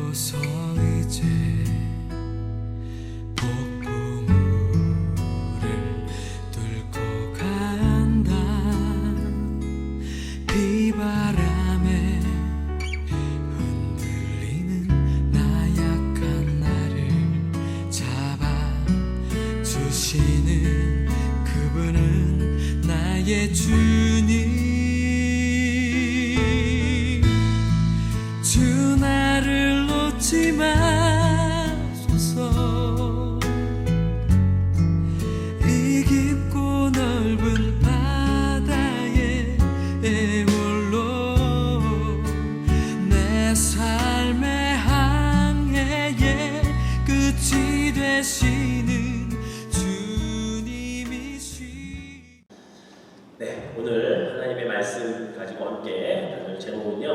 비로소 이제 폭풍우를 뚫고 간다. 비바람에 흔들리는 나약한 나를 잡아주시는 그분은 나의 주님. 주 나를 놓지 마소서. 이 깊고 넓은 바다에 홀로 내 삶의 항해의 끝이 되시는 주님이시. 네, 오늘 하나님의 말씀 가지고 함께 나눌 제목은요,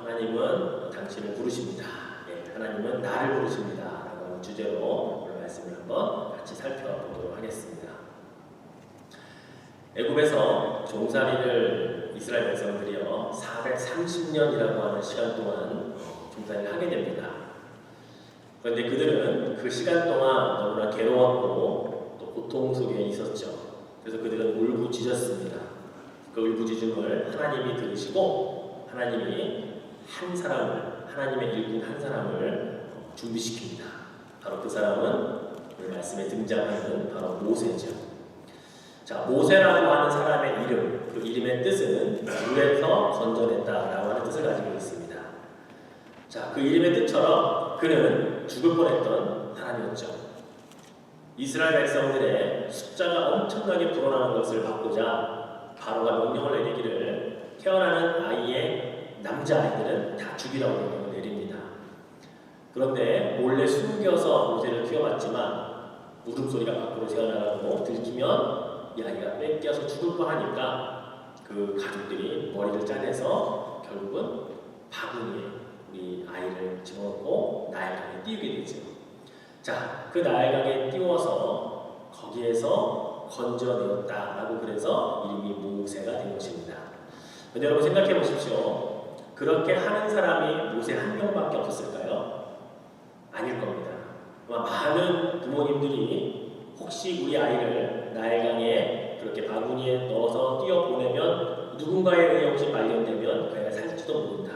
하나님은 당신을 부르십니다. 네, 하나님은 나를 부르십니다. 라고 하는 주제로 오늘 말씀을 한번 같이 살펴보도록 하겠습니다. 애굽에서 종살이를 이스라엘 백성들이요 430년이라고 하는 시간 동안 종살이를 하게 됩니다. 그런데 그들은 그 시간 동안 너무나 괴로웠고 또 고통 속에 있었죠. 그래서 그들은 울부짖었습니다. 그 울부짖음을 하나님이 들으시고 하나님이 한 사람을, 하나님의 일꾼 한 사람을 준비시킵니다. 바로 그 사람은 오늘 말씀에 등장하는 바로 모세죠. 자, 모세라고 하는 사람의 이름, 그 이름의 뜻은 물에서 건져냈다라고 하는 뜻을 가지고 있습니다. 자, 그 이름의 뜻처럼 그는 죽을 뻔했던 사람이었죠. 이스라엘 백성들의 숫자가 엄청나게 불어나는 것을 막고자 바로가 명령을 내리기를 태어나는 아이의 남자아이들은 다 죽이라고 명령을 내립니다. 그런데 몰래 숨겨서 모세를 키워봤지만 울음소리가 밖으로 새어나가고 들키면 이 아이가 뺏겨서 죽을 뻔하니까 그 가족들이 머리를 짜내서 결국은 바구니에 우리 아이를 집어넣고 나일강에 띄우게 되죠. 자, 그 나일강에 띄워서 거기에서 건져내었다라고 그래서 이름이 모세가 된 것입니다. 근데 여러분 생각해 보십시오. 그렇게 하는 사람이 모세 한 명밖에 없었을까요? 아닐 겁니다. 아마 많은 부모님들이 혹시 우리 아이를 나일강에 그렇게 바구니에 넣어서 띄워 보내면 누군가에 의해 혹시 발견되면 그 아이가 살지도 모른다.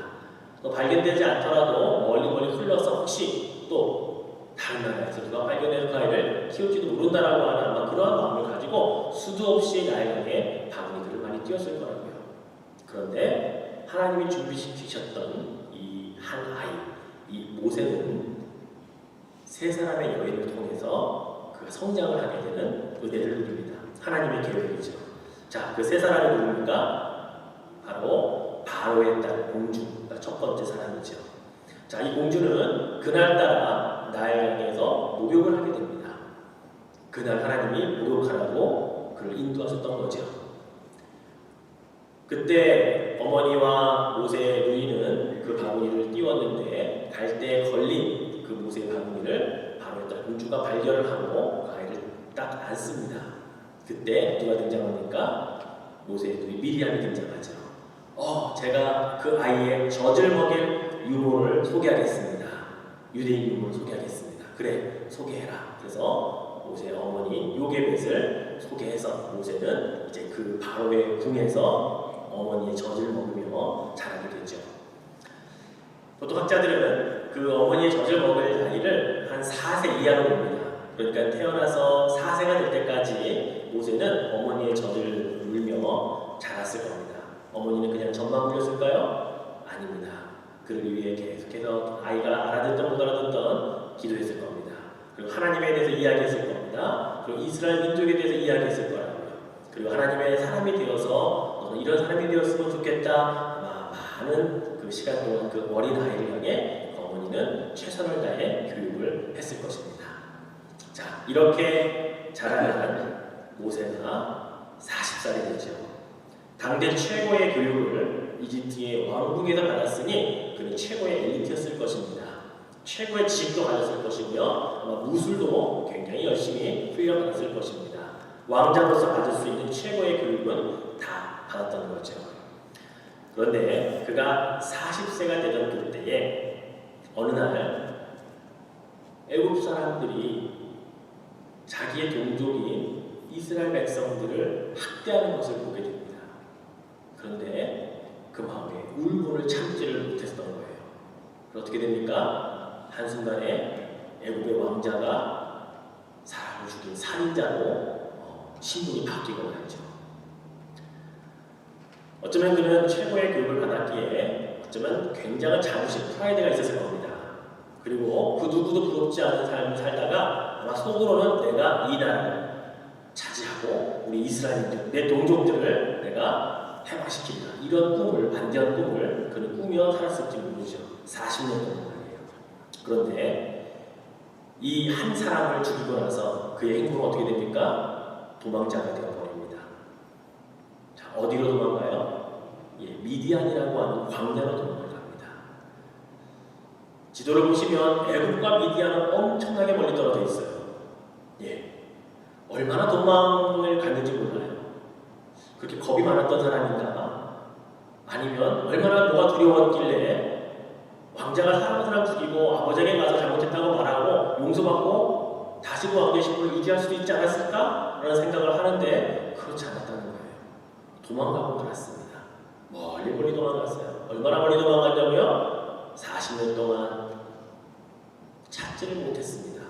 또 발견되지 않더라도 멀리 흘러서 혹시 또 다른 나라에서 누가 발견해서 그 아이를 키울지도 모른다라고 하는 아마 그러한 마음을 가지고 수도 없이 나일강에 바구니들을 많이 띄웠을 거라고요. 그런데 하나님이 준비시키셨던 이 한 아이, 이 모세는 세 사람의 여인을 통해서 그가 성장을 하게 되는 은혜를 누립니다. 하나님의 계획이죠. 자, 그 세 사람이 누굽니까? 바로 바로의 딸 공주가 첫 번째 사람이죠. 자, 이 공주는 그날따라 나일강에서 목욕을 하게 됩니다. 그날 하나님이 목욕하라고 그를 인도하셨던 거죠. 그때 어머니와 모세의 누이는 그 바구니를 띄웠는데 갈 때 걸린 그 모세의 바구니를 바로의 딸 공주가 발견을 하고 그 아이를 딱 안습니다. 그때 누가 등장합니까? 모세의 누이 미리암이 등장하죠. 제가 그 아이의 젖을 먹일 유모를 소개하겠습니다. 유대인 유모를 소개하겠습니다. 그래, 소개해라. 그래서 모세의 어머니 요게벳을 소개해서 모세는 이제 그 바로의 궁에서 어머니의 젖을 먹으며 자라게 되죠. 보통 학자들은 그 어머니의 젖을 먹을 나이를 한 4세 이하로 봅니다. 그러니까 태어나서 4세가 될 때까지 모세는 어머니의 젖을 물며 자랐을 겁니다. 어머니는 그냥 젖만 물렸을까요? 아닙니다. 그를 위해 계속해서 아이가 알아듣던 못 알아듣던 기도했을 겁니다. 그리고 하나님에 대해서 이야기했을 겁니다. 그리고 이스라엘 민족에 대해서 이야기했을 거라고요. 그리고 하나님의 사람이 되어서 너는 이런 사람이 되었으면 좋겠다. 아마 많은 그 시간 동안 그 어린 아이를 향해 어머니는 최선을 다해 교육을 했을 것입니다. 자, 이렇게 자라난 모세가 40살이 되죠. 당대 최고의 교육을 이집트의 왕궁에서 받았으니 그는 최고의 엘리트였을 것입니다. 최고의 지식도 가졌을 것이고요. 아마 무술도 굉장히 열심히 훈련받았을 것입니다. 왕자로서 받을 수 있는 최고의 교육은 다 받았던 거죠. 그런데 그가 40세가 되던 그때에 어느 날 애굽 사람들이 자기의 동족인 이스라엘 백성들을 학대하는 것을 보게 됩니다. 그런데 그 마음에 울분을 참지를 못했던 거예요. 어떻게 됩니까? 한순간에 애굽의 왕자가 사람을 죽인 살인자로 신분이 바뀌고 말이죠. 어쩌면 그는 최고의 교육을 받았기에 어쩌면 굉장한 자부심, 프라이드가 있었을 겁니다. 그리고 그 누구도 부럽지 않은 삶을 살다가 아마 속으로는 내가 이 나라를 차지하고 우리 이스라엘인들, 내 동족들을 내가 해방시킨다. 이런 꿈을, 반대한 꿈을 그는 꾸며 살았을지 모르죠. 40년 동안 말이에요. 그런데 이 한 사람을 죽이고 나서 그의 행동은 어떻게 됩니까? 도망자가 되어버립니다. 자, 어디로 도망가요? 미디안이라고 하는 광야로 도망을 갑니다. 지도를 보시면 애굽과 미디안은 엄청나게 멀리 떨어져 있어요. 얼마나 도망을 갔는지 몰라요. 그렇게 겁이 많았던 사람인가? 아니면 얼마나 뭐가 두려웠길래 왕자가 사람 죽이고 아버지에게 가서 잘못했다고 말하고 용서받고 다시 그 왕의 신분을 유지할 수도 있지 않았을까? 라는 생각을 하는데 그렇지 않았다는 거예요. 도망가고 말았습니다. 멀리 도망갔어요. 얼마나 멀리 도망갔냐고요? 40년 동안 찾지를 못했습니다.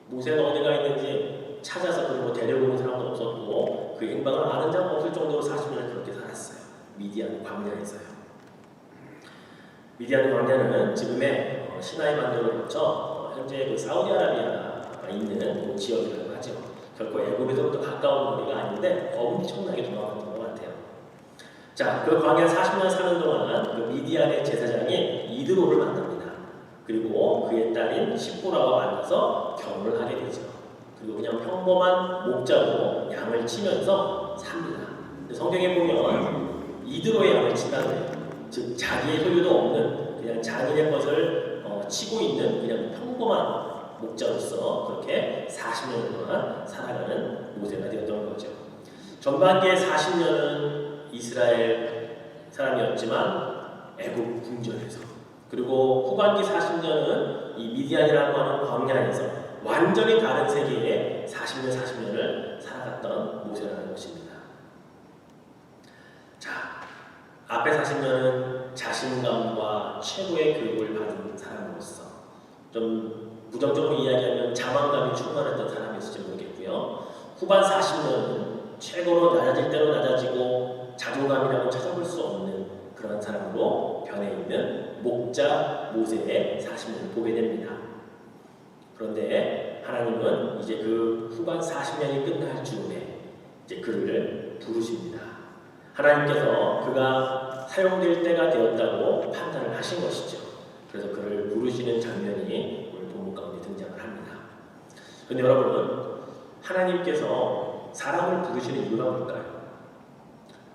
모세가 어디가 있는지 찾아서 그리고 데려오는 사람도 없었고 그 행방을 아는 자가 없을 정도로 40년을 그렇게 살았어요. 미디안 광야에서요. 미디안 광야는 지금의 시나이 반도를 거쳐 현재 그 사우디아라비아가 있는 그 지역이라고 하죠. 결코 애굽에서부터 가까운 거리가 아닌데 엄청나게 도망갔던 것 같아요. 자, 그 광야 40년 사는 동안 그 미디안의 제사장인 이드로를 만납니다. 그리고 그의 딸인 십보라와 만나서 결혼을 하게 되죠. 그리고 그냥 평범한 목자로 양을 치면서 삽니다. 성경에 보면 이드로의 양을 친다고 해요. 즉 자기의 소유도 없는 그냥 자기의 것을 치고 있는 그냥 평범한 목자로서 그렇게 40년 동안 살아가는 모세가 되었던 거죠. 전반기의 40년은 이스라엘 사람이었지만 애굽 궁전에서, 그리고 후반기 40년은 이 미디안이라고 하는 광야에서 완전히 다른 세계에 40년을 살아갔던 모세라는 것입니다. 자, 앞에 40년은 자신감과 최고의 교육을 받은 사람으로서 좀 부정적으로 이야기하면 자만감이 충만했던 사람이었을지 모르겠고요. 후반 40년은 최고로 낮아질 대로 낮아지고 자존감이라고 찾아볼 수 없는 그런 사람으로 변해 있는 목자 모세의 40년을 보게 됩니다. 그런데 하나님은 이제 그 후반 40년이 끝날 즈음에 이제 그를 부르십니다. 하나님께서 그가 사용될 때가 되었다고 판단을 하신 것이죠. 그래서 그를 부르시는 장면이 오늘 본문 가운데 등장을 합니다. 그런데 여러분, 하나님께서 사람을 부르시는 이유가 뭘까요?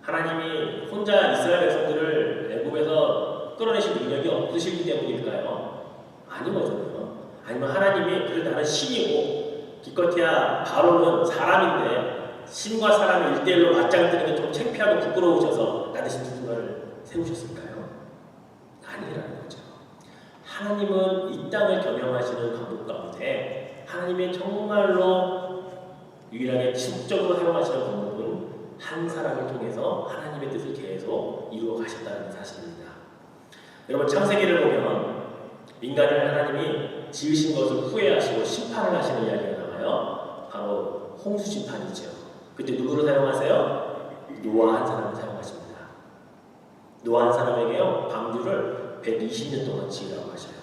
하나님이 혼자 이스라엘 백성들을 애굽에서 끌어내실 능력이 없으시기 때문일까요? 아니거든요. 아니면 하나님이 그래도 나는 신이고 기껏해야 바로는 사람인데 신과 사람을 1대1로 맞짱 뜨는 게 좀 창피하고 부끄러우셔서 나 대신 누군가를 세우셨을까요? 아니라는 거죠. 하나님은 이 땅을 경영하시는 방법 가운데 하나님의 정말로 유일하게 지속적으로 사용하시는 방법은 한 사람을 통해서 하나님의 뜻을 계속 이루어 가셨다는 사실입니다. 여러분, 창세기를 보면 인간을 하나님이 지으신 것을 후회하시고 심판을 하시는 이야기가 나와요. 바로 홍수 심판이죠. 그때 누구를 사용하세요? 노아 한 사람을 사용하십니다. 노아 한 사람에게요, 방주를 120년 동안 지으라고 하셔요.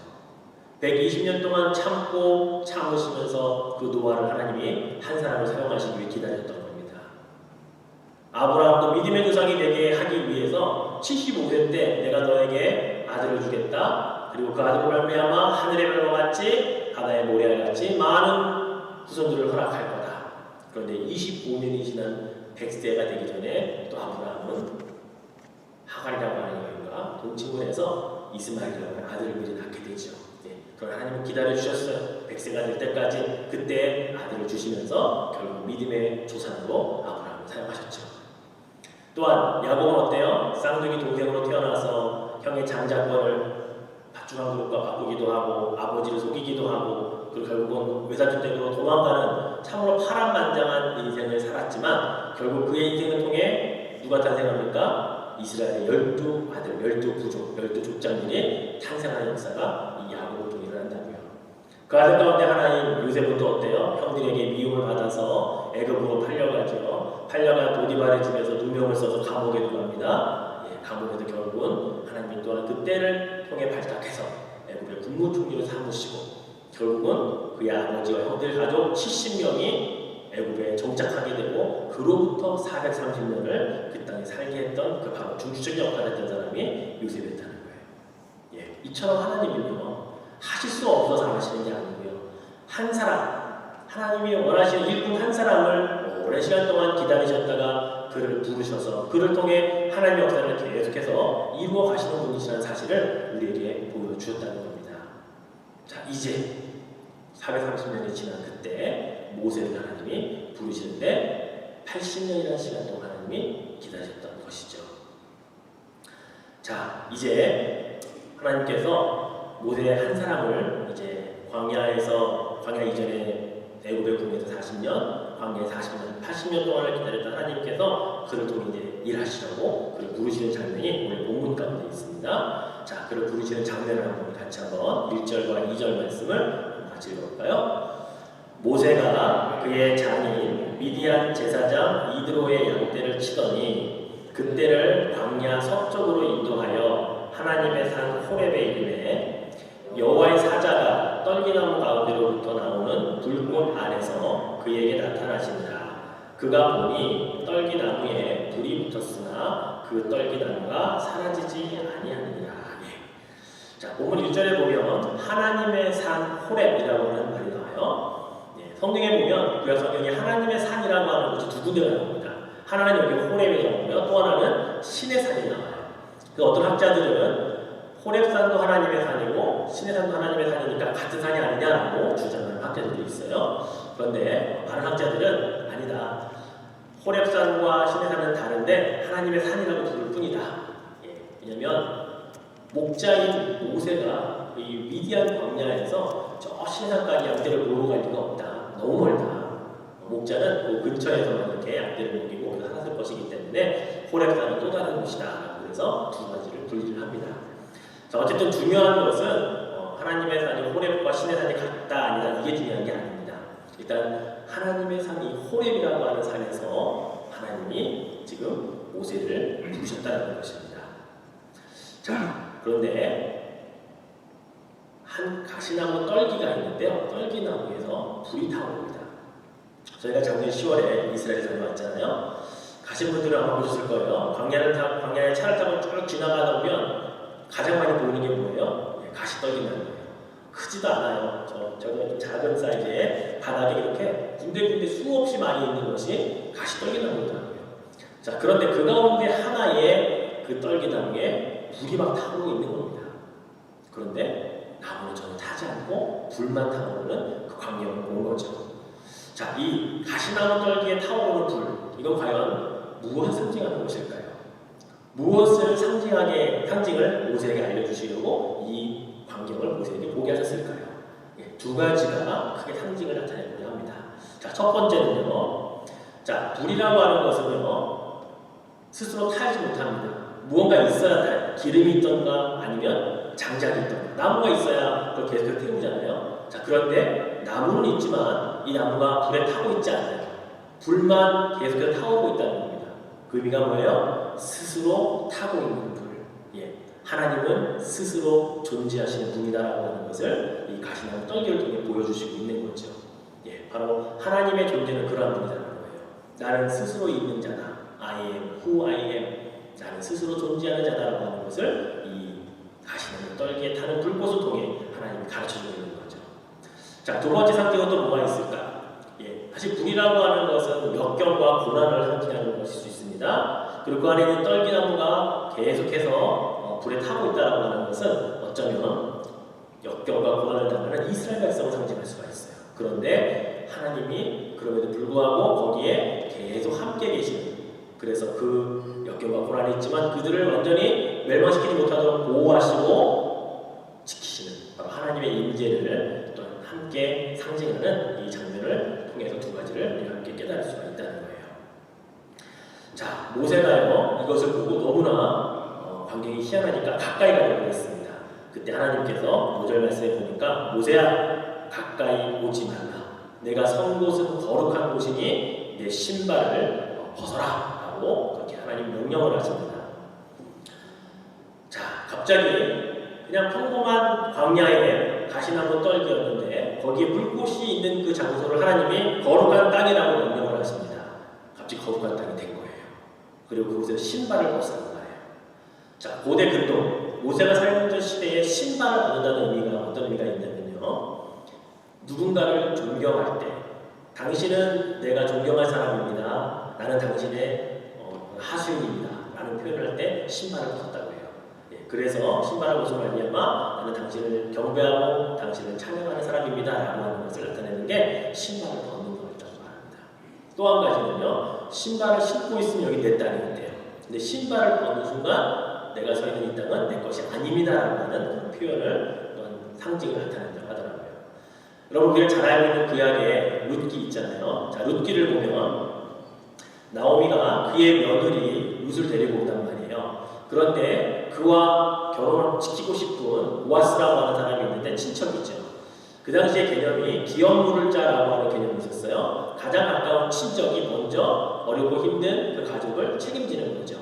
120년 동안 참고 참으시면서 그 노아를 하나님이 한 사람을 사용하시기 위해 기다렸던 겁니다. 아브라함도 믿음의 조상이 되게 하기 위해서 75세 때 내가 너에게 아들을 주겠다. 그리고 그 아들을 말미암아 하늘의 별과 같이 바다의 모래알 같이 많은 후손들을 허락할 거다. 그런데 25년이 지난 100세가 되기 전에 또 아브라함은 하갈이라고 하는 여인과 동침을 해서 이스마엘이라고 하는 아들을 미리 낳게 되죠. 그걸 하나님은 기다려주셨어요. 100세가 될 때까지. 그때 아들을 주시면서 결국 믿음의 조상으로 아브라함을 사용하셨죠. 또한 야곱은 어때요? 쌍둥이 동생으로 태어나서 형의 장자권을 닭주방 그릇과 바꾸기도 하고 아버지를 속이기도 하고 그리고 결국은 외사주택으로 도망가는 참으로 파란만장한 인생을 살았지만 결국 그의 인생을 통해 누가 탄생합니까? 이스라엘의 12아들, 12부족, 12족장들이 탄생하는 역사가 이 야곱을 통해 일어난다고요. 그 아들 가운데 하나인 요셉은 또 어때요? 형들에게 미움을 받아서 애굽으로 팔려가죠. 팔려가 보디발의 집에서 누명을 써서 감옥에 들어갑니다. 감옥에도 결국은 하나님이 또한 그때를 통해 발탁해서 애굽의 국무총리로 삼으시고 결국은 그의 아버지와 형들 가족 70명이 애굽에 정착하게 되고 그로부터 430년을 그 땅에 살게 했던 그 바로 중추적 역할을 했던 사람이 요셉이었다는 거예요. 이처럼 하나님은요 하실 수 없어서 하시는 게 아니고요 한 사람 하나님이 원하시는 일꾼 한 사람을 오랜 시간 동안 기다리셨다가 그를 부르셔서 그를 통해 하나님의 역사를 계속해서 이루어 가시는 분이시라는 사실을 우리에게 보여주셨다는 겁니다. 자, 이제 430년이 지난 그때 모세를 하나님이 부르시는데 80년이라는 시간 동안 하나님이 기다리셨던 것이죠. 자, 이제 하나님께서 모세 한 사람을 이제 광야 이전에 애굽의 국에서 40년, 광야에 40년, 80년 동안을 기다렸던 하나님께서 그를 통해 이제 일하시라고 그를 부르시는 장면이 오늘 본문 가운데 있습니다. 자, 그를 부르시는 장면을 같이 한번 1절과 2절 말씀을 같이 읽어볼까요? 모세가 그의 장인 미디안 제사장 이드로의 양떼를 치더니 그때를 광야 서쪽으로 인도하여 하나님의 산 호렙에 이르매 여호와의 사자가 떨기나무 가운데로부터 나오는 불꽃 안에서 그에게 나타나시니라. 그가 보니 떨기나무에 불이 붙었으나 그 떨기나무가 사라지지 아니하니라. 자, 본문 1절에 보면 하나님의 산 호렙이라고 하는 말이 나와요. 성경에 보면 구약 성경에 하나님의 산이라고 하는 것이 두 군데가 나옵니다. 하나는 여기 호렙이라고요. 또 하나는 신의 산이 나와요. 그 어떤 학자들은 호렙산도 하나님의 산이고 신의 산도 하나님의 산이니까 같은 산이 아니냐라고 주장하는 학자들도 있어요. 그런데 다른 학자들은 아니다. 호렙산과 신의 산은 다른데 하나님의 산이라고 부를 뿐이다. 왜냐하면 목자인 모세가 이 미디안 광야에서 저 신의 산까지 양떼를 몰고 갈 리가 없다. 너무 멀다. 목자는 그 근처에서만 이렇게 양떼를 먹이고 살았을 것이기 때문에 호렙산은 또 다른 곳이다. 그래서 두 가지를 분리를 합니다. 자, 어쨌든 중요한 것은 하나님의 산이 호렙과 신의 산이 같다 아니다 이게 중요한 게 아닙니다. 일단 하나님의 산이 호렙이라고 하는 산에서 하나님이 지금 모세를 부르셨다는 것입니다. 자, 그런데 한 가시나무 떨기가 있는데요. 떨기나무에서 불이 타오릅니다. 저희가 작년 10월에 이스라엘에 다녀왔잖아요. 가신 분들은 아마 보셨을 거예요. 광야에 차를 타고 쭉 지나가다 보면 가장 많이 보이는 게 뭐예요? 가시떨기나무예요. 크지도 않아요. 저거 좀 작은 사이즈의 바닥에 이렇게 군데군데 수없이 많이 있는 것이 가시떨기나무더라고요. 자, 그런데 그 가운데 하나의 그 떨기나무에 불이 막 타오르고 있는 겁니다. 그런데 나무는 전혀 타지 않고 불만 타오르는 그 광경을 본 거죠. 자, 이 가시나무 떨기에 타오르는 불, 이건 과연 무엇을 상징하는 것일까요? 무엇을 상징을 모세에게 알려주시려고 이 광경을 모세에게 보게 하셨을까요? 두 가지가 크게 상징을 나타내고자 합니다. 자, 첫 번째는요. 자, 불이라고 하는 것은요. 스스로 타지 못합니다. 무언가 있어야 타요. 기름이 있던가 아니면 장작이 있던가. 나무가 있어야 그걸 계속 태우잖아요. 자, 그런데 나무는 있지만 이 나무가 불에 타고 있지 않아요. 불만 계속해서 타오르고 있다는 겁니다. 그 의미가 뭐예요? 스스로 타고 있는 불. 하나님은 스스로 존재하시는 분이다라고 하는 것을 이 가시나무 떨기를 통해 보여주시고 있는 거죠. 바로 하나님의 존재는 그러한 분이라는 거예요. 나는 스스로 있는 자다. I am who I am. 나는 스스로 존재하는 자다라고 하는 것을 이 가시나무 떨기에 타는 불꽃을 통해 하나님이 가르쳐주고 있는 거죠. 자, 두 번째 상징은 또 뭐가 있을까? 사실 불이라고 하는 것은 역경과 고난을 상징하는 것일 수 있습니다. 그리고 그 안에 있는 떨기나무가 계속해서 불에 타고 있다고 하는 것은 어쩌면 역경과 고난을 당하는 이스라엘 백성을 상징할 수가 있어요. 그런데 하나님이 그럼에도 불구하고 거기에 계속 함께 계시는, 그래서 그 역경과 고난이 있지만 그들을 완전히 멸망시키지 못하도록 보호하시고 지키시는 하나님의 임재를 또 함께 상징하는 이 장면을 통해서 두 가지를 우리가 함께 깨달을 수가 있다는 거예요. 자, 모세가요 이것을 보고 너무나 광경이 희한하니까 가까이 가려고 했습니다. 그때 하나님께서 5절 말씀에 보니까 모세야 가까이 오지 말라. 내가 선 곳은 거룩한 곳이니 내 신발을 벗어라 라고 그렇게 하나님 명령을 하십니다. 자, 갑자기 그냥 평범한 광야에 가시나무 떨기였는데 거기에 불꽃이 있는 그 장소를 하나님이 거룩한 땅이라고 명령을 하십니다. 갑자기 거룩한 땅이 된 거예요. 그리고 그곳에 신발을 벗으라는 거예요. 자, 고대 근동 모세가 살던 시대에 신발을 벗는다는 의미가 어떤 의미가 있냐면요, 누군가를 존경할 때 당신은 내가 존경할 사람입니다. 나는 당신의 하수인입니다. 라는 표현을 할 때 신발을 벗었다고 해요. 예, 그래서 신발을 벗은 말미암아 나는 당신을 경배하고 당신을 찬양하는 사람입니다. 라고 하는 것을 나타내는 게 신발을 벗는 거였다고 말합니다. 또 한 가지는요, 신발을 신고 있으면 여기 내 땅이 있대요. 근데 신발을 벗는 순간 내가 서 있는 이 땅은 내 것이 아닙니다. 라고 하는 그런 표현을 또한 상징을 나타낸다고 하더라고요. 여러분, 우리가 잘 알고 있는 구약에 룻기 있잖아요. 자, 룻기를 보면 나오미가 그의 며느리 룻을 데리고 온단 말이에요. 그런데 그와 결혼을 지키고 싶은 보아스라고 하는 사람이 있는데 친척이죠. 그 당시의 개념이 기업 물을 자라고 하는 개념이 있었어요. 가장 가까운 친척이 먼저 어렵고 힘든 그 가족을 책임지는 거죠.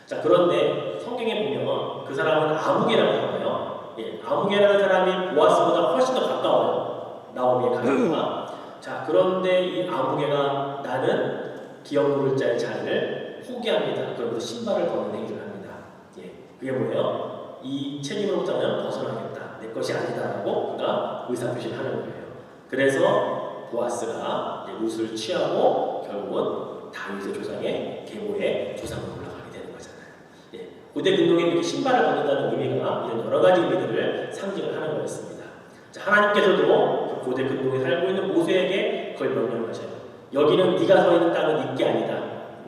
자, 그런데 성경에 보면 그 사람은 아무개라고 하나요? 예, 아무개라는 사람이 보아스보다 훨씬 더 가까워요. 나오미의 가족과. 자, 그런데 이 아무개가 나는 기업 물을 자의 자리를 포기합니다. 그러면서 신발을 벗는 행위를 합니다. 예, 그게 뭐예요? 이 책임으로부터는 벗어나겠다. 내 것이 아니다라고 그가 의사표시를 하는 거예요. 그래서 보아스가 룻을 취하고 결국은 다윗의 조상의 계보의 조상으로 올라가게 되는 거잖아요. 예, 고대 근동에 이렇게 신발을 벗는다는 의미가 이런 여러 가지 의미들을 상징을 하는 거였습니다. 자, 하나님께서도 그 고대 근동에 살고 있는 모세에게 그걸 명령을 하셔요. 여기는 네가 서 있는 땅은 네게 아니다.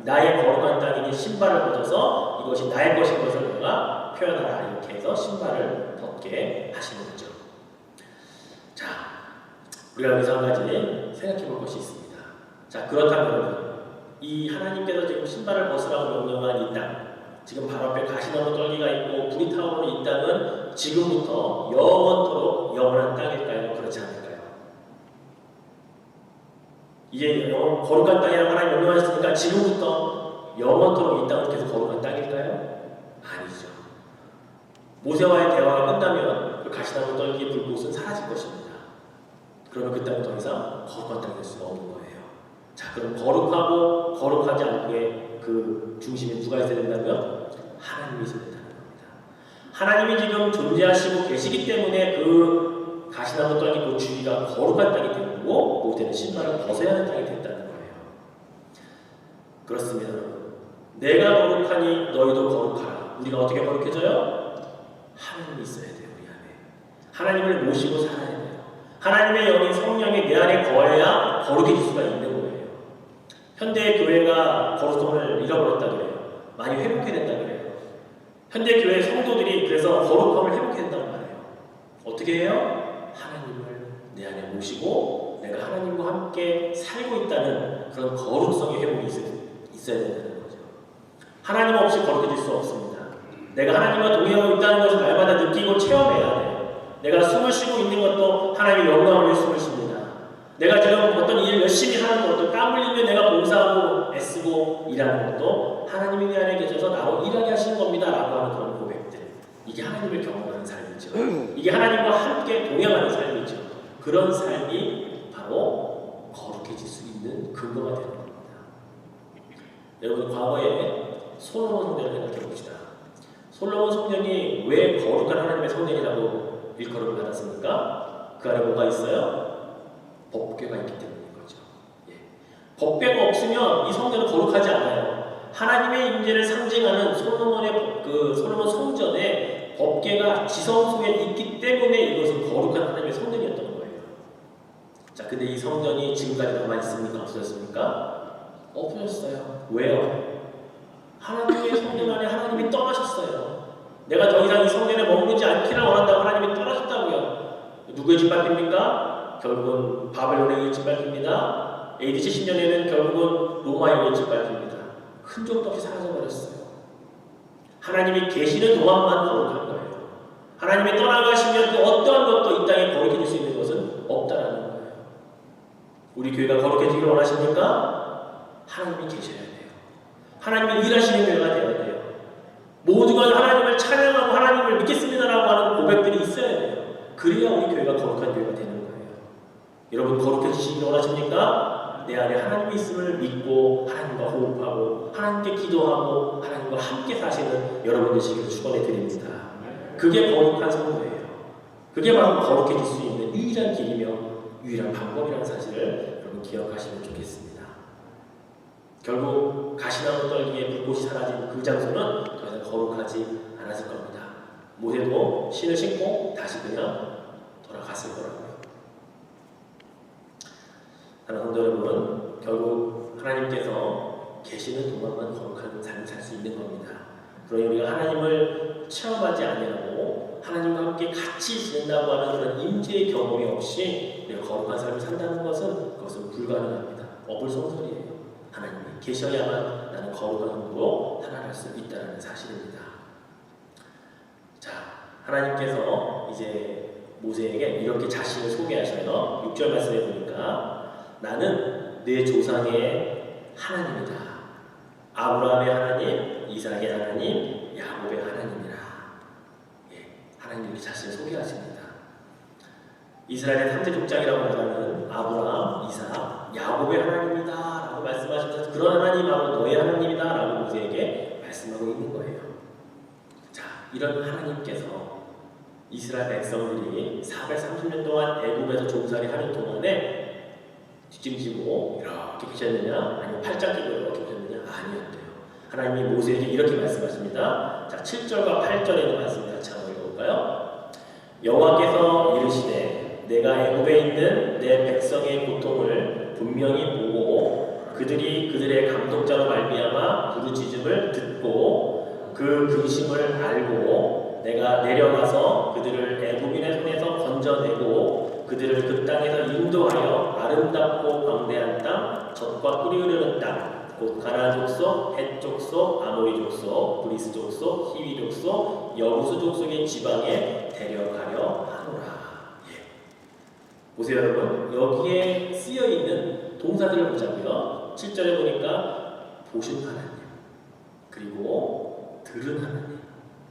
나의 거룩한 땅이니 신발을 벗어서 이것이 나의 것인 것을 내가 표현하라. 이렇게 해서 신발을 벗게 하시는 거죠. 자, 우리가 여기서 한 가지 생각해 볼 것이 있습니다. 자, 그렇다면 여러분, 이 하나님께서 지금 신발을 벗으라고 명령한 이 땅, 지금 바로 앞에 가시나무 떨기가 있고 불이 타오르는 이 땅은 지금부터 영원토록 영원한 땅일까요? 그렇지 않을까요? 이게 거룩한 땅이라고 하나님 명령하셨으니까 지금부터 영원토록 이 땅은 계속 거룩한 땅일까요? 아니죠. 모세와의 대화가 끝나면 그 가시나무 떨기의 불꽃은 사라질 것입니다. 그러면 그 땅은 더 이상 거룩한 땅이 될 수가 없는 거예요. 자, 그럼 거룩하고 거룩하지 않고의 그 중심에 누가 있어야 된다고요? 하나님이 있어야 된다는 겁니다. 하나님이 지금 존재하시고 계시기 때문에 그 가시나무 떨기 그 주위가 거룩한 땅이 된 거고 모세는 신발을 벗어야 하는 땅이 됐다는 거예요. 그렇습니다. 내가 거룩하니 너희도 거룩하라. 우리가 어떻게 거룩해져요? 하나님이 있어야 돼요. 우리 안에. 하나님을 모시고 살아야 돼요. 하나님의 영이 성령이 내 안에 거해야 거룩해질 수가 있는 거예요. 현대 교회가 거룩성을 잃어버렸다 그래요. 많이 회복해야 된다 그래요. 현대 교회 성도들이 그래서 거룩함을 회복해야 된다고 말해요. 어떻게 해요? 하나님을 내 안에 모시고 내가 하나님과 함께 살고 있다는 그런 거룩성의 회복이 있어야 된다는 거죠. 하나님 없이 거룩해질 수 없습니다. 내가 하나님과 동행하고 있다는 것을 날마다 느끼고 체험해야 돼요. 내가 숨을 쉬고 있는 것도 하나님의 영광을 위해 숨을 쉽니다. 내가 지금 어떤 일을 열심히 하는 것도 땀 흘리며 내가 봉사하고 애쓰고 일하는 것도 하나님이 내 안에 계셔서 나로 일하게 하시는 겁니다. 라고 하는 그런 고백들. 이게 하나님을 경험하는 삶이죠. 이게 하나님과 함께 동행하는 삶이죠. 그런 삶이 바로 거룩해질 수 있는 근거가 되는 겁니다. 여러분, 과거에 솔로몬 성전을 생각해 봅시다. 솔로몬 성전이 왜 거룩한 하나님의 성전이라고 일컬음을 받았습니까? 그 안에 뭐가 있어요? 법궤가 있기 때문인 거죠. 예. 법궤가 없으면 이 성전은 거룩하지 않아요. 하나님의 임재를 상징하는 솔로몬 성전에 법궤가 지성소에 있기 때문에 이것은 거룩한 하나님의 성전이었던 거예요. 자, 근데 이 성전이 지금까지 남아 있습니까? 없어졌습니까? 없어졌어요. 왜요? 하나님의 성전 안에 하나님이 떠나셨어요. 내가 더 이상 이 성전에 머무르지 않기를 원한다고 하나님이 떠나셨다고요. 누구의 짓밟힙니까? 결국은 바벨론의 짓밟힙니다. AD 70년에는 결국은 로마의 짓밟힙니다. 흔적도 없이 사라져버렸어요. 하나님이 계시는 동안만 거룩한 거예요. 하나님이 떠나가시면 그 어떠한 것도 이 땅에 거룩해질 수 있는 것은 없다라는 거예요. 우리 교회가 거룩해지기를 원하십니까? 하나님이 계셔야 돼요. 하나님이 일하시는 교회가 되어야 돼요. 모두가 하나님을 찬양하고 하나님을 믿겠습니다라고 하는 고백들이 있어야 돼요. 그래야 우리 교회가 거룩한 교회가 되는 거예요. 여러분 거룩해지시기를 원하십니까? 내 안에 하나님이 있음을 믿고 하나님과 호흡하고 하나님께 기도하고 하나님과 함께 사시는 여러분 되시기를 축원해 드립니다. 그게 거룩한 성도예요. 그게 바로 거룩해질 수 있는 유일한 길이며 유일한 방법이라는 사실을 여러분 기억하시면 좋겠습니다. 결국 가시나무 떨기에 불꽃이 사라진 그 장소는 더 이상 거룩하지 않았을 겁니다. 모세도 신을 신고 다시 그냥 돌아갔을 거라고요. 사랑하는 성도 여러분, 결국 하나님께서 계시는 동안만 거룩한 삶을 살 수 있는 겁니다. 그러니 우리가 하나님을 체험하지 아니하고 하나님과 함께 같이 지낸다고 하는 그런 임재의 경험이 없이 우리가 거룩한 삶을 산다는 것은 그것은 불가능합니다. 어불성설이에요. 하나님이 계셔야만 나는 거룩한 삶으로 살아갈 수 있다는 사실입니다. 자, 하나님께서 이제 모세에게 이렇게 자신을 소개하셔요. 6절 말씀에 보니까 나는 내 조상의 하나님이다. 아브라함의 하나님, 이삭의 하나님, 야곱의 하나님이라. 하나님이 자신을 소개하십니다. 이스라엘의 3대 족장이라고 말하는 아브라함, 이삭, 야곱의 하나님이다 라고 말씀하시면서 그런 하나님이 바로 너의 하나님이다 라고 모세에게 말씀하고 있는 거예요. 자, 이런 하나님께서 이스라엘 백성들이 430년 동안 애굽에서 종살이 하는 동안에 뒷짐지고 이렇게 계셨느냐? 아니면 팔짱 끼고 이렇게 계셨느냐? 아니었대요. 하나님이 모세에게 이렇게 말씀하십니다. 자, 7절과 8절에 있는 말씀 같이 한번 읽어볼까요? 여호와께서 이르시되 내가 애굽에 있는 내 백성의 고통을 분명히 보고 그들이 그들의 감독자로 말미암아 부르짖음을 듣고 그 근심을 알고 내가 내려가서 그들을 애굽인의 손에서 건져내고 그들을 그 땅에서 인도하여 아름답고 광대한 땅, 젖과 꿀이 흐르는 땅, 곧 가나안 족속, 헷 족속, 아모리 족속, 브리스 족속, 히위 족속, 여부수 족속의 지방에 데려가려 하노라. 보세요 여러분, 여기에 쓰여 있는 동사들을 보자고요. 7절에 보니까 보신 하나님, 그리고 들은 하나님,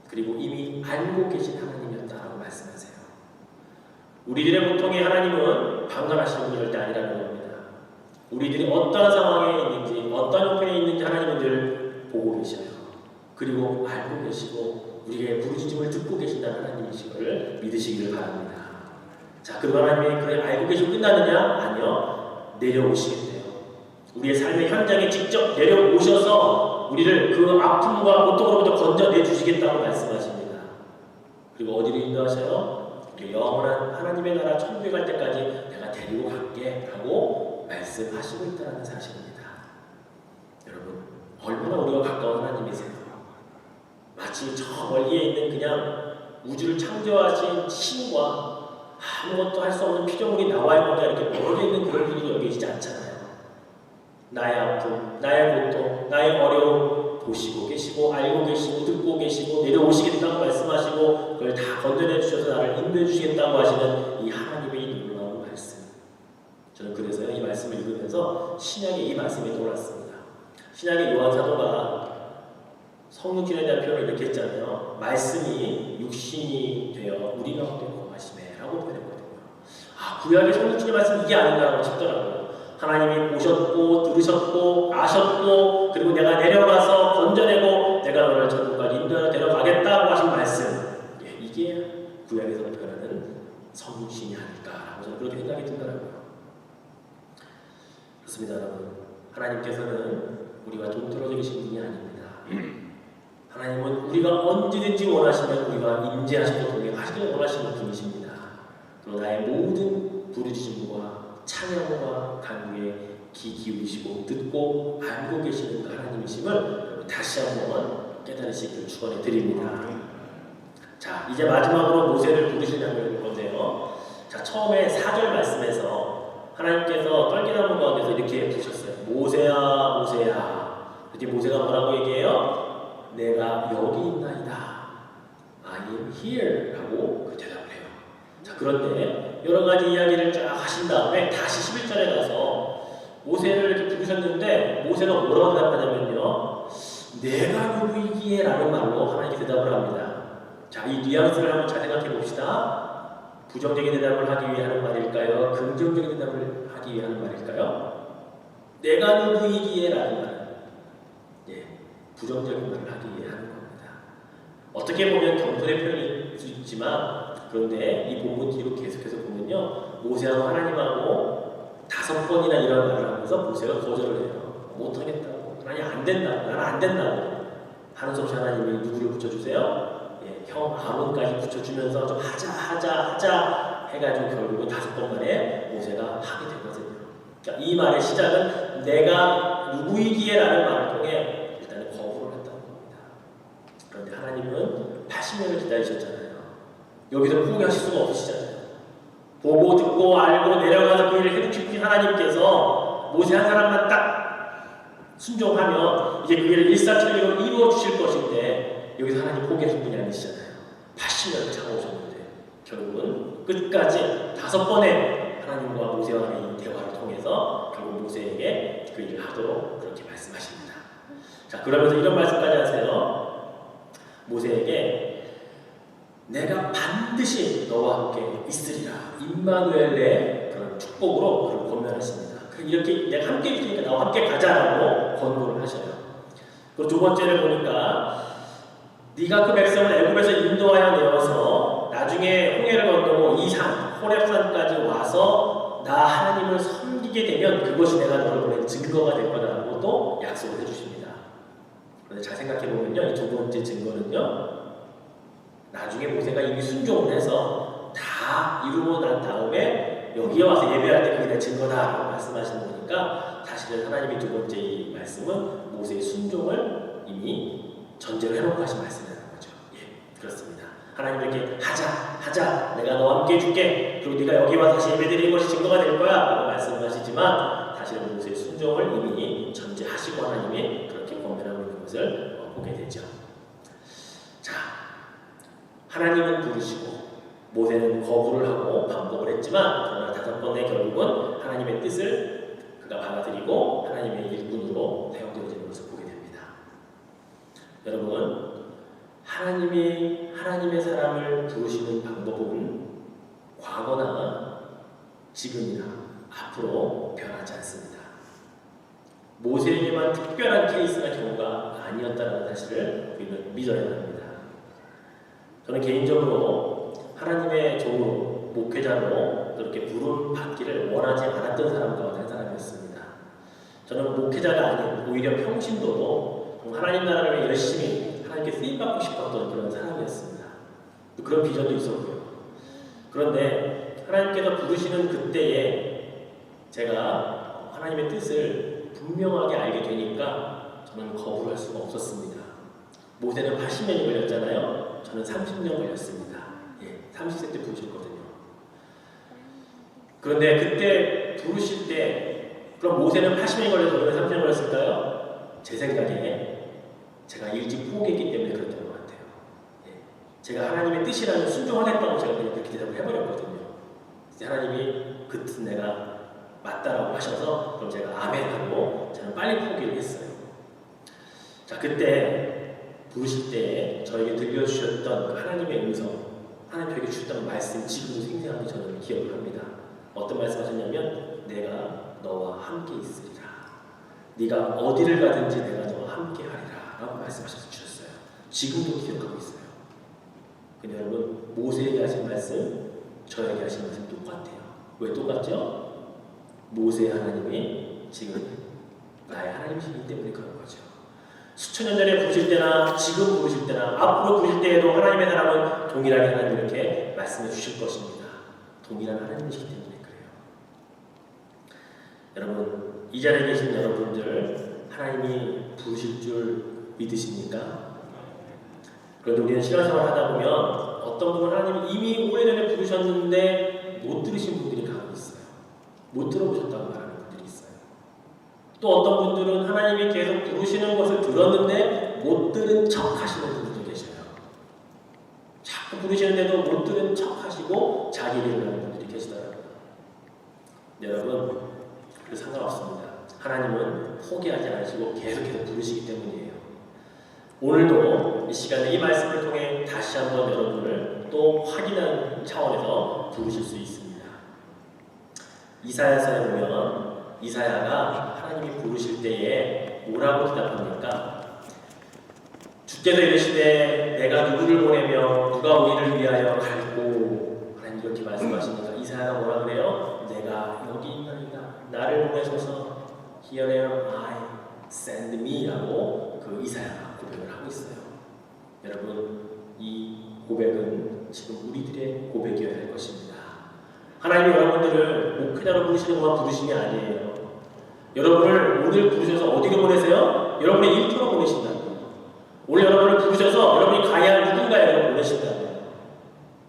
그리고 이미 알고 계신 하나님이었다라고 말씀하세요. 우리들의 보통의 하나님은 방관하시는 분이 절대 아니라는 겁니다. 우리들이 어떠한 상황에 있는지 어떤 형편에 있는지 하나님은 늘 보고 계셔요. 그리고 알고 계시고 우리의 부르짖음을 듣고 계신다는 하나님이신 것을 믿으시기를 바랍니다. 자, 그 하나님이 그래 알고 계시고 끝나느냐? 아니요. 내려오시겠대요. 우리의 삶의 현장에 직접 내려오셔서 우리를 그 아픔과 고통으로부터 건져내 주시겠다고 말씀하십니다. 그리고 어디로 인도하셔요? 영원한 하나님의 나라 천국에 갈 때까지 내가 데리고 갈게 라고 말씀하시고 있다는 사실입니다. 여러분, 얼마나 우리가 가까운 하나님이세요? 마치 저 멀리에 있는 그냥 우주를 창조하신 신과 아무것도 할 수 없는 피조물이 나와 있거나 이렇게 멀리 있는 그런 분이 여기시지 않잖아요. 나의 아픔, 나의 고통, 나의 어려움 보시고 계시고 알고 계시고 듣고 계시고 내려오시겠다고 말씀하시고 그걸 다 건져내 주셔서 나를 인도해 주시겠다고 하시는 이 하나님의 놀라운 말씀. 저는 그래서 이 말씀을 읽으면서 신약의 이 말씀이 떠올랐습니다. 신약의 요한 사도가 성육신에 대한 표현을 이렇게 했잖아요. 말씀이 육신이 되어 우리 가운데 거하시네 라고 표현했거든요. 아, 구약의 성육신의 말씀이 이게 아닌가라고 싶더라고요. 하나님이 보셨고 들으셨고 아셨고 그리고 내가 내려가서 건져내고 내가 너를 천국까지 인도하여 데려가겠다고 하신 말씀, 이게 구약에서 표현하는 성육신이 아닐까라고 저는 그렇게 생각이 들더라고요. 그렇습니다 여러분. 하나님께서는 우리가 동떨어져 계신 분이 아닙니다. 하나님은 우리가 언제든지 원하시면 우리가 임재하시고 동행하시길 원하시는 분이십니다. 그리고 나의 모든 부르짖음과 찬양과 간구에 귀 기울이시고 듣고 알고 계시는 그 하나님이심을 다시 한번 깨달으시기를 축원해 드립니다. 자, 이제 마지막으로 모세를 부르신 장면을 볼 건데요. 자, 처음에 4절 말씀에서 하나님께서 떨기나무 가운데서 이렇게 부르셨어요. 모세야, 모세야. 그때 모세가 뭐라고 얘기해요? 내가 여기 있나이다. I am here. 라고 대답을 해요. 자, 그런데 여러 가지 이야기를 쫙 하신 다음에 다시 11절에 가서 모세를 이렇게 부르셨는데 모세가 뭐라고 대답하냐면요. 내가 누구이기에 라는 말로 하나님께 대답을 합니다. 자, 이 뉘앙스를 한번 잘 생각해 봅시다. 부정적인 대답을 하기 위해 하는 말일까요? 긍정적인 대답을 하기 위해 하는 말일까요? 내가 누구이기에 라는 말은 부정적인 말을 하기 위해 하는 겁니다. 어떻게 보면 겸손의 표현일 수 있지만 그런데 이 본문 뒤로 계속해서 보면요. 모세하고 하나님하고 5번이나 이런 말을 하면서 모세가 거절을 해요. 못하겠다고. 아니 안 된다고. 나는 안 된다고. 하는 수 없이 하나님이 누구를 붙여주세요? 형 아론까지 붙여주면서 좀 하자 해가지고 결국은 5번 만에 모세가 하게 되거든요. 그러니까 이 말의 시작은 내가 누구이기에 라는 말을 통해 일단은 거부를 했다는 겁니다. 그런데 하나님은 80년을 기다리셨잖아요. 여기서 포기하실 수가 없으시잖아요. 보고 듣고 알고 내려가서 그 일을 해주신 하나님께서 모세 한 사람만 딱 순종하면 이제 그 일을 일사천리로 이루어 주실 것인데 여기서 하나님 포기하신 분이 아니시잖아요. 80년을 참아오셨는데 결국은 끝까지 5번의 하나님과 모세와 이 대화를 통해서 결국 모세에게 그 일을 하도록 그렇게 말씀하십니다. 자, 그러면서 이런 말씀까지 하세요. 모세에게 내가 반드시 너와 함께 있으리라. 임마누엘의 그런 축복으로 그를 권면하십니다. 이렇게 내가 함께 있으니까 나와 함께 가자라고 권고를 하셔요. 그리고 두 번째를 보니까 네가 그 백성을 애굽에서 인도하여 내어서 나중에 홍해를 건너고 이 산, 호렙산까지 와서 나 하나님을 섬기게 되면 그것이 내가 너를 보낸 증거가 될 거다라고 또 약속을 해주십니다. 그런데 잘 생각해보면요. 이 두 번째 증거는요. 나중에 모세가 이미 순종을 해서 다 이루고 난 다음에 여기에 와서 예배할 때 그게 내 증거다라고 말씀하시는 거니까 사실은 하나님의 두 번째 이 말씀은 모세의 순종을 이미 전제로 해놓고 하신 말씀이라는 거죠. 예, 그렇습니다. 하나님 이렇게 하자, 내가 너와 함께 해줄게. 그리고 네가 여기 와서 다시 예배드리는 것이 증거가 될 거야 라고 말씀하시지만 사실은 모세의 순종을 이미 전제하시고 하나님이 그렇게 권면하고 있는 것을 보게 되죠. 자, 하나님은 부르시고 모세는 거부를 하고 반복을 했지만 그러나 5번에 결국은 하나님의 뜻을 그가 받아들이고 하나님의 일꾼으로 사용되어지는 것을 보게 됩니다. 여러분, 하나님이 하나님의 사람을 부르시는 방법은 과거나 지금이나 앞으로 변하지 않습니다. 모세에게만 특별한 케이스나 경우가 아니었다는 사실을 우리는 믿어야 합니다. 저는 개인적으로 하나님의 종으로 목회자로 그렇게 부름 받기를 원하지 않았던 사람 가운데 한 사람이었습니다. 저는 목회자가 아닌 오히려 평신도도 하나님 나라를 위해 열심히 하나님께 쓰임받고 싶었던 그런 사람이었습니다. 그런 비전도 있었고요. 그런데 하나님께서 부르시는 그때에 제가 하나님의 뜻을 분명하게 알게 되니까 저는 거부를 할 수가 없었습니다. 모세는 80년이 걸렸잖아요. 저는 30년 걸렸습니다. 30세 때 부르셨거든요. 그런데 그때 부르실 때 그럼 모세는 80년이 걸려서 왜 30년 걸렸을까요? 제 생각에 제가 일찍 포기했기 때문에 그랬던 것 같아요. 제가 하나님의 뜻이라면 순종하겠다고 제가 그냥 그렇게 대답을 해버렸거든요. 하나님이 그 뜻 내가 맞다라고 하셔서 그럼 제가 아멘하고 저는 빨리 포기를 했어요. 자, 그때 부르실 때 저에게 들려주셨던 그 하나님의 음성, 하나님 저에게 주셨던 말씀 지금도 생생하게 저는 기억을 합니다. 어떤 말씀 하셨냐면 내가 너와 함께 있으리라. 네가 어디를 가든지 내가 너와 함께 하리라 라고 말씀하셔서 주셨어요. 지금도 기억하고 있어요. 근데 여러분, 모세에게 하신 말씀, 저에게 하신 말씀 똑같아요. 왜 똑같죠? 모세의 하나님이 지금 나의 하나님이시기 때문에 그런 거죠. 수천 년 전에 부르실 때나 지금 부르실 때나 앞으로 부르실 때에도 하나님의 사람은 동일하게 하나님 이렇게 말씀해 주실 것입니다. 동일한 하나님이시기 때문에 그래요. 여러분, 이 자리에 계신 여러분들 하나님이 부르실 줄 믿으십니까? 그런데 우리는 신앙생활 하다 보면 어떤 분은 하나님이 이미 오래전에 부르셨는데 부르시는데 못 들으신 분들이 가고 있어요. 못 들어보셨다고 말하는 분들이 있어요. 또 어떤 분들은 하나님이 계속 부르시는 것을 들었는데 못 들은 척 하시는 분들도 계셔요. 자꾸 부르시는데도 못 들은 척 하시고 자기 일을 하는 분들이 계시더라고요. 여러분, 그 상관없습니다. 하나님은 포기하지 않으시고 계속해서 부르시기 때문이에요. 오늘도 이 시간에 이 말씀을 통해 다시 한번 여러분을 또 확인하는 차원에서 부르실 수 있습니다. 이사야서에 보면 이사야가 하나님이 부르실 때에 뭐라고 대답합니까? 주께서 이르시되 내가 누구를 보내며 누가 우리를 위하여 갈고, 하나님 이렇게 말씀하시니까 이사야가 뭐라 그래요? 내가 여기 있나이다. 나를 보내소서. Here I send me 라고 그 이사야가 고백을 하고 있어요. 여러분, 이 고백은 지금 우리들의 고백이어야 할 것입니다. 하나님이 여러분들을 목회자로 부르시는 것만 부르심이 아니에요. 여러분을 오늘 부르셔서 어디로 보내세요? 여러분의 일터로 보내신다고요. 오늘 여러분을 부르셔서 여러분이 가야 할 누군가에게 보내신다고요.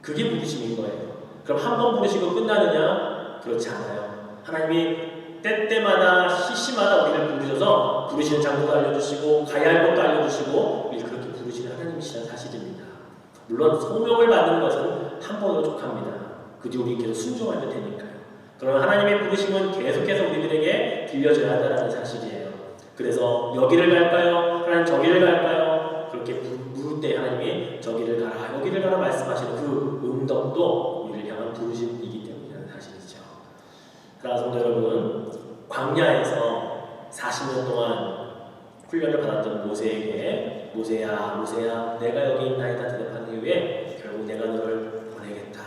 그게 부르심인 거예요. 그럼 한 번 부르시고 끝나느냐? 그렇지 않아요. 하나님이 때때마다 시시마다 우리를 부르셔서 부르시는 장소도 알려주시고 가야 할 것도 알려주시고 우리를 그렇게 부르시는 하나님이시라는 사실입니다. 물론 소명을 받는 것은 한 번으로 족합니다. 그 뒤에 우리 계속 순종하면 되니까요. 그러나 하나님의 부르심은 계속해서 우리들에게 들려줘야 한다는 사실이에요. 그래서 여기를 갈까요? 하나님 저기를 갈까요? 그렇게 물을 때 하나님이 저기를 가라 여기를 가라 말씀하시는 그 응답도 우리를 향한 부르심이기 때문이라는 사실이죠. 사랑하는 성도 여러분, 광야에서 40년 동안 훈련을 받았던 모세에게 모세야 모세야 내가 여기 있나이다 대답한 이후에 결국 내가 너를 보내겠다,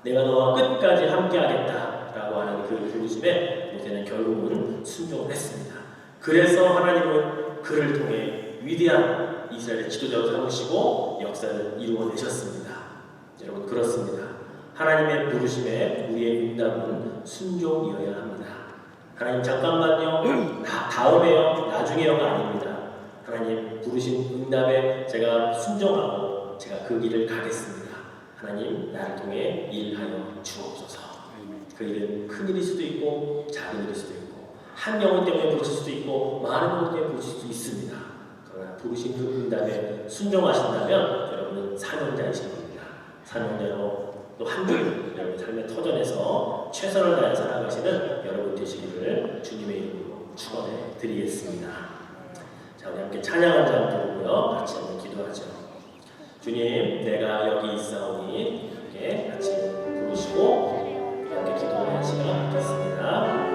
내가 너와 끝까지 함께하겠다 라고 하는 그 부르심에 모세는 결국은 순종을 했습니다. 그래서 하나님은 그를 통해 위대한 이스라엘의 지도자로 삼으시고 역사를 이루어내셨습니다. 여러분, 그렇습니다. 하나님의 부르심에 우리의 응답은 순종이어야 합니다. 하나님 잠깐만요, 다음에요, 나중에요가 아닙니다. 하나님 부르신 응답에 제가 순종하고 제가 그 길을 가겠습니다. 하나님 나를 통해 일하여 주옵소서. 그 일은 큰 일일 수도 있고 작은 일일 수도 있고 한 영혼 때문에 부르실 수도 있고 많은 영혼 때문에 부르실 수 있습니다. 그러나 부르신 그 응답에 순종하신다면 여러분은 사명자이신 겁니다. 사명자로 또 한줄 여러분 삶의 터전에서 최선을 다해 살아가시는 여러분 되시기를 주님의 이름으로 축원해 드리겠습니다. 자, 우리 함께 찬양한 장 부르고요, 같이 한번 기도하죠. 주님, 내가 여기 있사오니 이렇게 같이 부르시고 함께 기도하는 시간 갖겠습니다.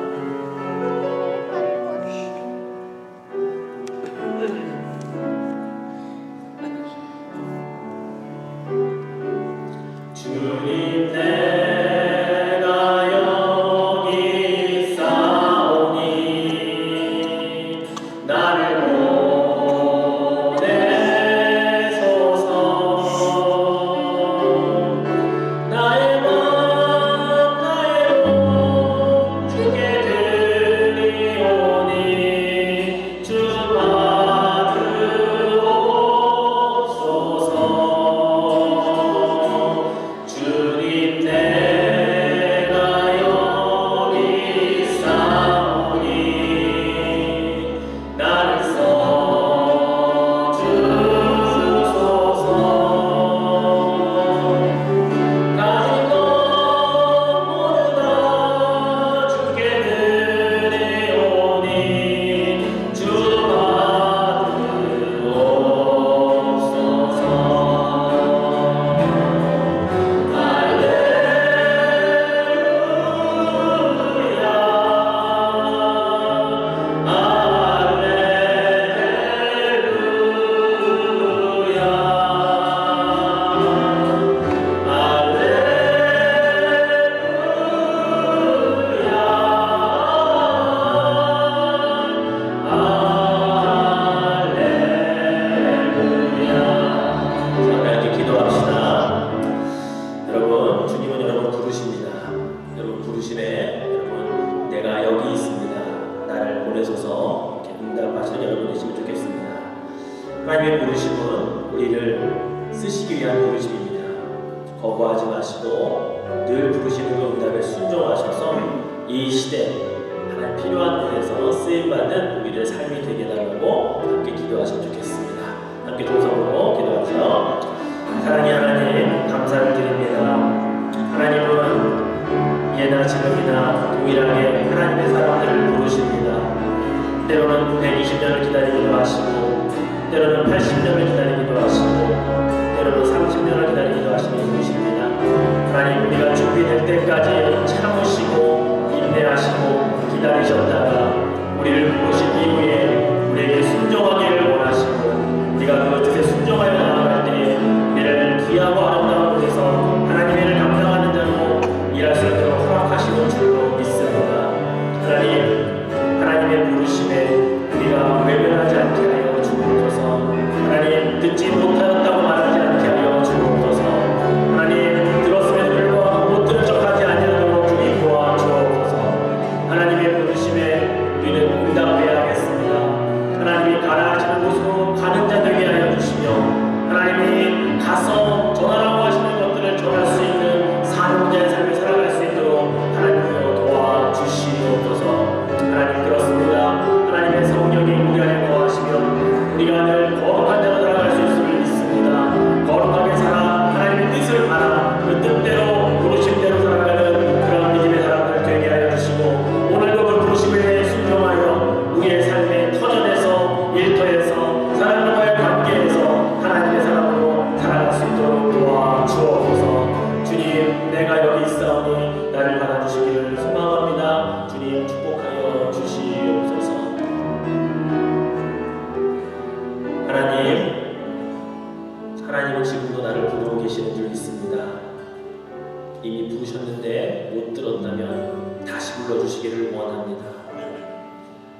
주님, 내가 여기 있사오니 나를 보내소서. 나의 맘 나의 몸 주께 드리오니 주 받으옵소서. 주님, 내가 여기 있사오니 나를 써주소서. 가진 것 모두 다 주께 드리오니 주 받으옵소서. 기도합시다. 여러분, 주님은 여러분 부르십니다. 여러분 부르심에 여러분 내가 여기 있습니다, 나를 보내소서 이렇게 응답하시는 여러분 되시면 좋겠습니다. 하나님의 부르심은 우리를 쓰시기 위한 부르심입니다. 거부하지 마시고 늘 부르시는 그 응답에 순종하셔서 이 시대 하나님 필요한 곳에서 쓰임받는 우리들의 삶이 되게 해달라고 함께 기도하시면 좋겠습니다. 함께 동성으로 기도하죠. 사랑의 하나님 감사를 드립니다. 하나님은 예나 지금이나 동일하게 하나님의 사람들을 부르십니다. 때로는 120년을 기다리기도 하시고 때로는 80년을 기다리기도 하시고 때로는 30년을 기다리기도 하시는 분이십니다. 하나님 우리가 준비될 때까지 참으시고 인내하시고 기다리셨다가 우리를 부르신 이후에 우리에게 순종하기를 원하시고 우리가 그 뜻에 순종하여 나아갈 때에 우리를 귀하고 아름다운 곳에서 하나님의 일을 감당하는 자로 일할 수 있도록 허락하시는 줄로 믿습니다. 하나님의 부르심에 우리가 외면하지 않게 하여 주옵소서. 하나님 듣지 못하였다고 말하지 않게 하여 주옵소서. 하나님 들었음에도 불구하고 못 들은 척하지 아니하도록 주 인도하 주옵소서. 하나님의 부르심에 우리는 응답해야겠습니다. 하나님이 가라 하시는 곳으로 가는 자 되게 하여 주시며 하나님이 가서 전하라고 하시는 것들을 전할 수 있는 사명자의 삶을 살아갈 수 있도록 하나님께서 도와주시옵소서. 하나님 그렇습니다. 하나님의 성령이 우리 안에 거하시면 우리가 늘 거룩한 자로 살아갈 수 있음을 믿습니다. 거룩하게 살아 하나님의 뜻을 알아 그 뜻대로 부르심대로 살아가는 그런 믿음의 사람들 되게 하여 주시고 오늘도 그 부르심에 순종하여 우리의 삶의 터전에서 일터에서 사람과의 관계에서 하나님의 사람으로 살아갈 수 있도록 도와주옵소서. 주님 내가 여기 있사오니 나를 받아주시기를 소망합니다. 주님 축복하여 주시옵소서. 하나님은 지금도 나를 부르고 계시는 줄 믿습니다. 이미 부르셨는데 못 들었다면 다시 불러주시기를 원합니다.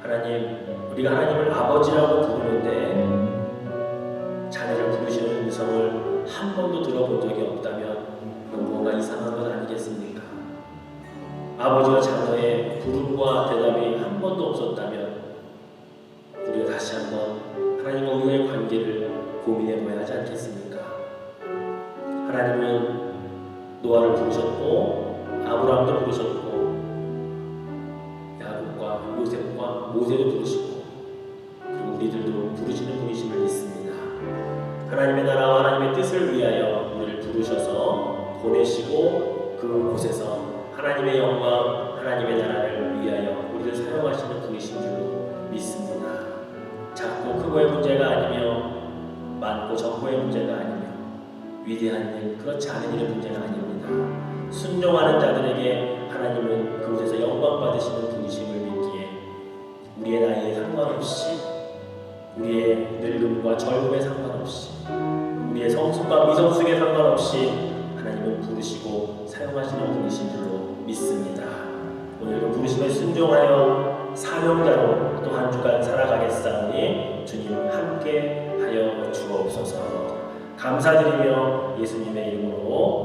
하나님, 우리가 하나님을 아버지라고 부르는데 자녀를 부르시는 음성을 한 번도 들어본 적이 없다면 뭔가 이상한 건 아니겠습니까? 아버지와 자녀의 부름과 대답이 한 번도 없었다면 우리가 다시 한번 하나님과 우리의 관계를 고민해 보아야 하지 않겠습니까? 하나님은 노아를 부르셨고 아브라함도 부르셨고 야곱과 요셉과 모세도 부르시고 그리고 우리들도 부르시는 분이심을 믿습니다. 하나님의 나라와 하나님의 뜻을 위하여 우리를 부르셔서 보내시고 그곳에서 하나님의 영광, 하나님의 나라를 위하여 우리를 사용하시는 분이신 줄로 믿습니다. 작고 크고의 문제가 아니며 많고 적고의 문제가 아니며 위대한 일, 그렇지 않은 일의 문제가 아닙니다. 순종하는 자들에게 하나님은 그곳에서 영광 받으시는 분이심을 믿기에 우리의 나이에 상관없이 우리의 늙음과 젊음에 상관없이 우리의 성숙과 미성숙에 상관없이 하나님은 부르시고 사용하시는 분이신 줄로 믿습니다. 오늘도 부르심에 순종하여 사명자로 또 한 주간 살아가겠사오니 주님 함께 하여 주옵소서. 감사드리며 예수님의 이름으로